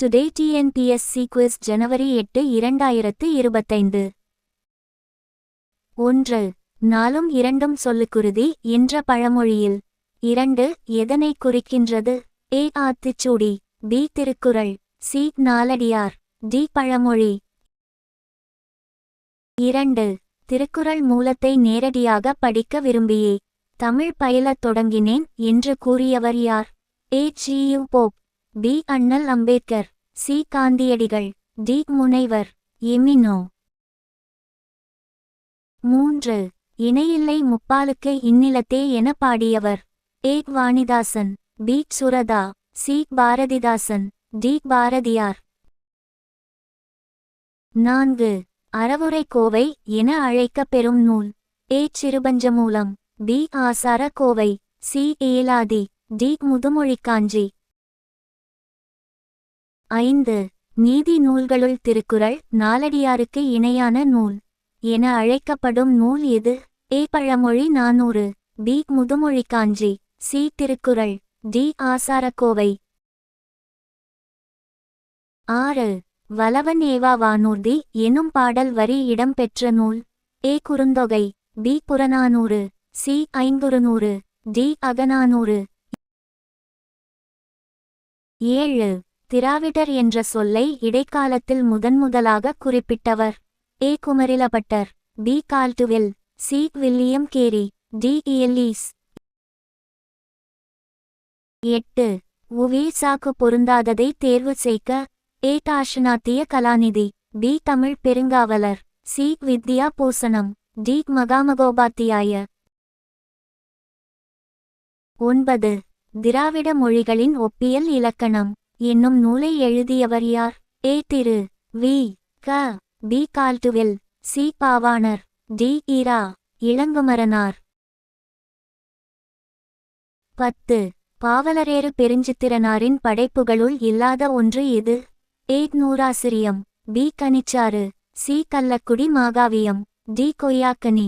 Today TNPSC quiz ஜனவரி 8, 2025. 1. நாலும் இரண்டும் சொல்லுக்குருதி என்ற பழமொழியில் 2 எதனை குறிக்கின்றது? A. Aathichoodi, B. Thirukkural, C. Naladiyar, D. Pazhamozhi. 2. Thirukkural மூலத்தை நேரடியாக படிக்க விரும்பியே தமிழ் பயிலத் தொடங்கினேன் என்று கூறியவர் யார்? A. G U. Pope, B. Annal Ambedkar, C. காந்தியடிகள், டி. முனைவர் எமினோ. 3. இணையில்லை முப்பாலுக்கு இந்நிலத்தே என பாடியவர்? A. Vanidasan, B. Suratha, C. Bharathidasan, D. Bharathiyar. 4. Aravurai Kovai என அழைக்கப் பெறும் நூல்? A. Sirupanchamoolam, B. Asara Kovai, C. Elathi, D. Mudhumozhikkanji. 5. நீதி நூல்களுள் திருக்குறள் நாலடியாருக்கு இணையான நூல் என அழைக்கப்படும் நூல் எது? A. Pazhamozhi 400, B. Mudhumozhikkanji, C. Thirukkural, D. Acharakkovai. 6. வலவன் ஏவா வானூர்தி எனும் பாடல் வரி இடம்பெற்ற நூல்? A. Kurunthogai, B. Purananuru, C. Ainkurunuru, D. Akananuru. 7. திராவிடர் என்ற சொல்லை இடைக்காலத்தில் முதன்முதலாக குறிப்பிட்டவர்? A. Kumarilabhattar, B. Caldwell, C. William Carey, D. Ellis. 8. உவேசாக்கு பொருந்தாததை தேர்வு செய்க. A. Dakshinathya Kalanidhi, B. Tamil Perungavalar, C. Vidya Bhushanam, D. மகாமகோபாத்தியாய. 9. திராவிட மொழிகளின் ஒப்பியல் இலக்கணம் என்னும் நூலை எழுதியவர் யார்? A. Thiru Vi. Ka. B. Caldwell, C. Pavanar, D. Ira. Ilangumaranar. 10. Pavalareru பெருஞ்சித்திரனாரின் படைப்புகளுள் இல்லாத ஒன்று எது? A. Nurasiriyam, B. Kanichaaru, C. Kallakkudi Mahakaviyam, D. Koyyakkani.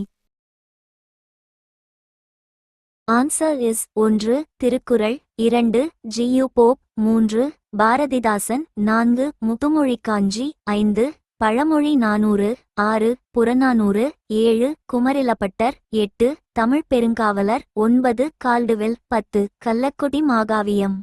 Answer is 1. Thirukkural, 2. G U. Pope, 3. Bharathidasan, 4. Mudhumozhikkanji, 5. Pazhamozhi 400, 6. Purananuru, 7. Kumarilabhattar, 8. Tamil Perungavalar, 9. Caldwell, 10. Kallakkudi மாகாவியம்.